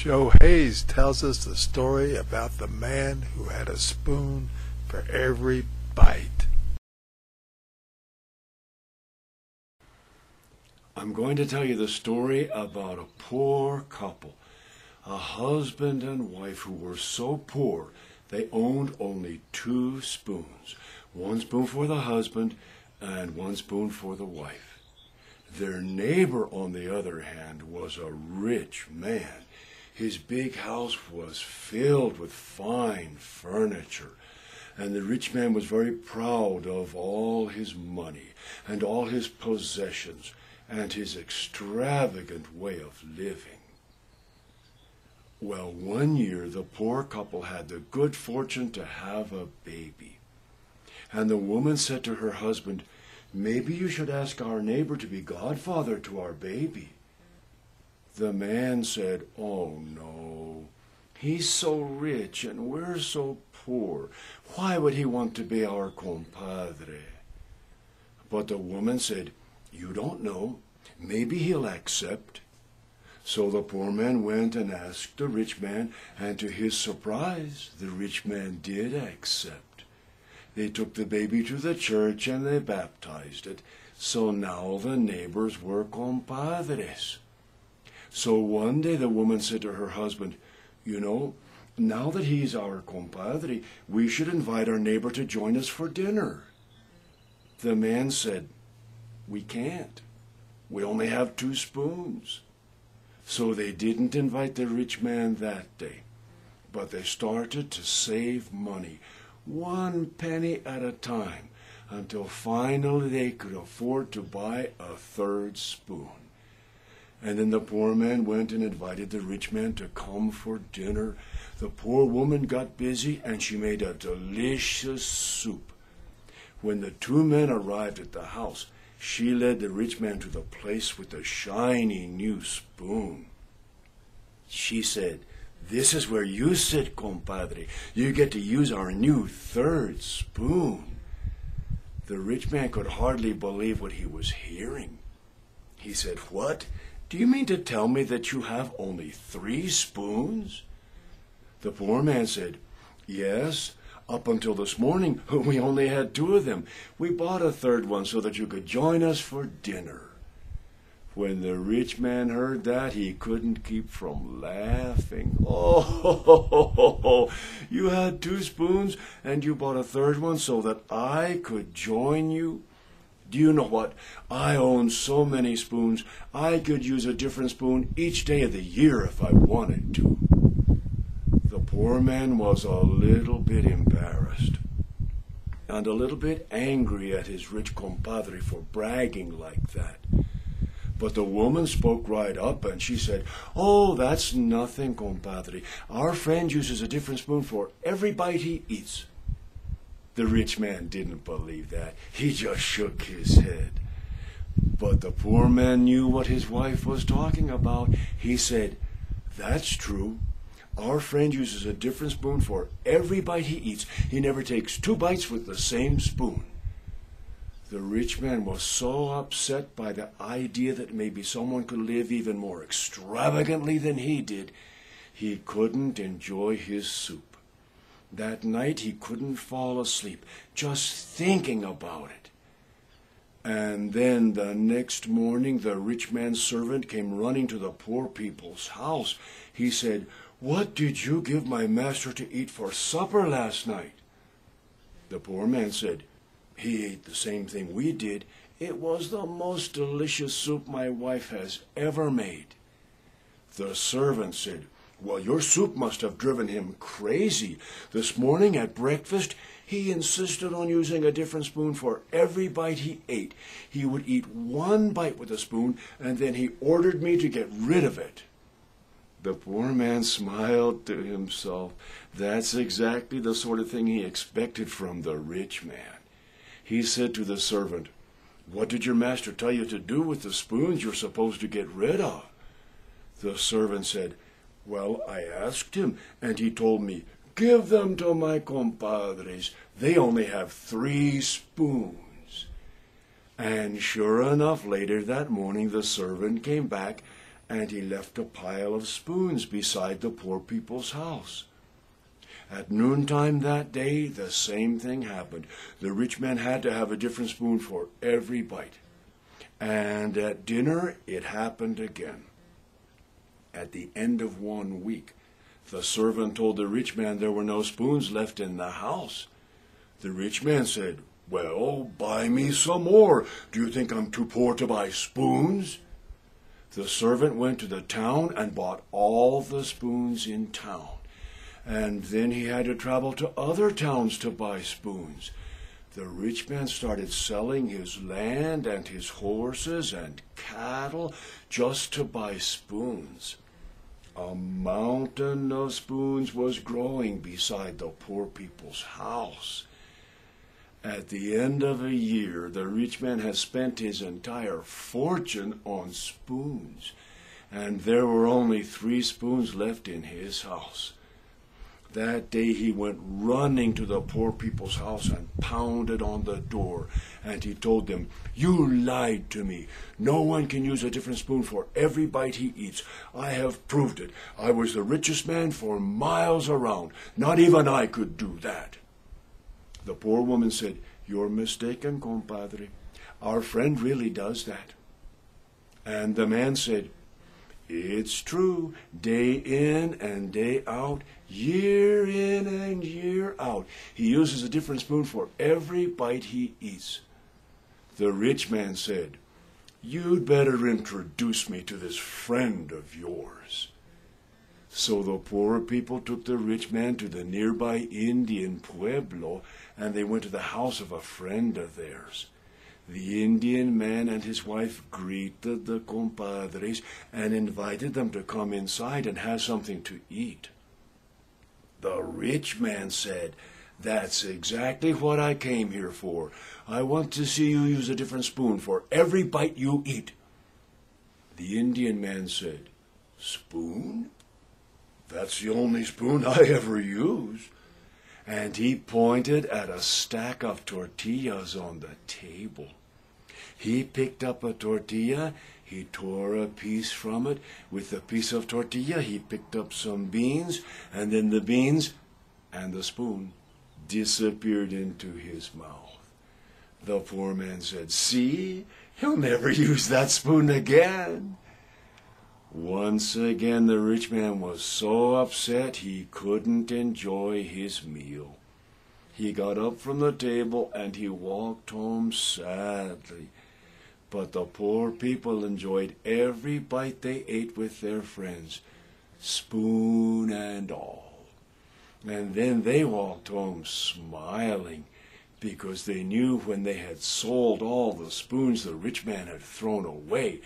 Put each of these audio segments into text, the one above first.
Joe Hayes tells us the story about the man who had a spoon for every bite. I'm going to tell you the story about a poor couple, a husband and wife who were so poor they owned only 2 spoons, 1 spoon for the husband and 1 spoon for the wife. Their neighbor, on the other hand, was a rich man. His big house was filled with fine furniture, and the rich man was very proud of all his money and all his possessions and his extravagant way of living. Well, one year the poor couple had the good fortune to have a baby. And the woman said to her husband, "Maybe you should ask our neighbor to be godfather to our baby." The man said, "Oh no, he's so rich and we're so poor. Why would he want to be our compadre?" But the woman said, "You don't know. Maybe he'll accept." So the poor man went and asked the rich man, and to his surprise, the rich man did accept. They took the baby to the church and they baptized it. So now the neighbors were compadres. So one day the woman said to her husband, "You know, now that he's our compadre, we should invite our neighbor to join us for dinner." The man said, "We can't. We only have 2 spoons." So they didn't invite the rich man that day, but they started to save money, 1 penny at a time, until finally they could afford to buy a 3rd spoon. And then the poor man went and invited the rich man to come for dinner. The poor woman got busy and she made a delicious soup. When the 2 men arrived at the house, she led the rich man to the place with the shiny new spoon. She said, "This is where you sit, compadre. You get to use our new 3rd spoon." The rich man could hardly believe what he was hearing. He said, "What? Do you mean to tell me that you have only 3 spoons?" The poor man said, "Yes. Up until this morning, we only had 2 of them. We bought a 3rd one so that you could join us for dinner." When the rich man heard that, he couldn't keep from laughing. "Oh, you had 2 spoons and you bought a 3rd one so that I could join you? Do you know what? I own so many spoons, I could use a different spoon each day of the year if I wanted to." The poor man was a little bit embarrassed and a little bit angry at his rich compadre for bragging like that. But the woman spoke right up and she said, "Oh, that's nothing, compadre. Our friend uses a different spoon for every bite he eats." The rich man didn't believe that. He just shook his head. But the poor man knew what his wife was talking about. He said, "That's true. Our friend uses a different spoon for every bite he eats. He never takes 2 bites with the same spoon." The rich man was so upset by the idea that maybe someone could live even more extravagantly than he did, he couldn't enjoy his soup. That night he couldn't fall asleep, just thinking about it. And then the next morning the rich man's servant came running to the poor people's house. He said, "What did you give my master to eat for supper last night?" The poor man said, "He ate the same thing we did. It was the most delicious soup my wife has ever made." The servant said, "Well, your soup must have driven him crazy. This morning at breakfast, he insisted on using a different spoon for every bite he ate. He would eat 1 bite with a spoon, and then he ordered me to get rid of it." The poor man smiled to himself. That's exactly the sort of thing he expected from the rich man. He said to the servant, "What did your master tell you to do with the spoons you're supposed to get rid of?" The servant said, "Well, I asked him, and he told me, 'Give them to my compadres. They only have 3 spoons.'" And sure enough, later that morning the servant came back and he left a pile of spoons beside the poor people's house. At noontime that day, the same thing happened. The rich man had to have a different spoon for every bite. And at dinner, it happened again. At the end of 1 week, the servant told the rich man there were no spoons left in the house. The rich man said, "Well, buy me some more. Do you think I'm too poor to buy spoons?" The servant went to the town and bought all the spoons in town. And then he had to travel to other towns to buy spoons. The rich man started selling his land and his horses and cattle just to buy spoons. A mountain of spoons was growing beside the poor people's house. At the end of a year, the rich man had spent his entire fortune on spoons, and there were only 3 spoons left in his house. That day he went running to the poor people's house and pounded on the door, and he told them, "You lied to me. No one can use a different spoon for every bite he eats. I have proved it. I was the richest man for miles around. Not even I could do that." The poor woman said, "You're mistaken, compadre. Our friend really does that." And the man said, "It's true, day in and day out, year in and year out. He uses a different spoon for every bite he eats." The rich man said, "You'd better introduce me to this friend of yours." So the poor people took the rich man to the nearby Indian pueblo, and they went to the house of a friend of theirs. The Indian man and his wife greeted the compadres and invited them to come inside and have something to eat. The rich man said, "That's exactly what I came here for. I want to see you use a different spoon for every bite you eat." The Indian man said, "Spoon? That's the only spoon I ever use." And he pointed at a stack of tortillas on the table. He picked up a tortilla, he tore a piece from it. With the piece of tortilla, he picked up some beans, and then the beans and the spoon disappeared into his mouth. The poor man said, "See, he'll never use that spoon again." Once again, the rich man was so upset he couldn't enjoy his meal. He got up from the table and he walked home sadly. But the poor people enjoyed every bite they ate with their friends, spoon and all. And then they walked home smiling, because they knew when they had sold all the spoons the rich man had thrown away,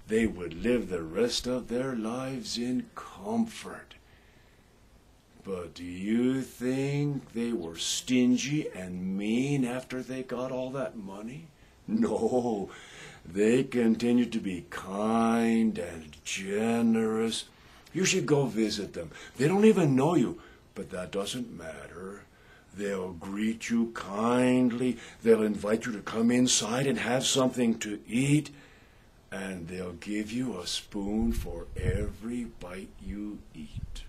they would live the rest of their lives in comfort. But do you think they were stingy and mean after they got all that money? No, they continued to be kind and generous. You should go visit them. They don't even know you, but that doesn't matter. They'll greet you kindly. They'll invite you to come inside and have something to eat. And they'll give you a spoon for every bite you eat.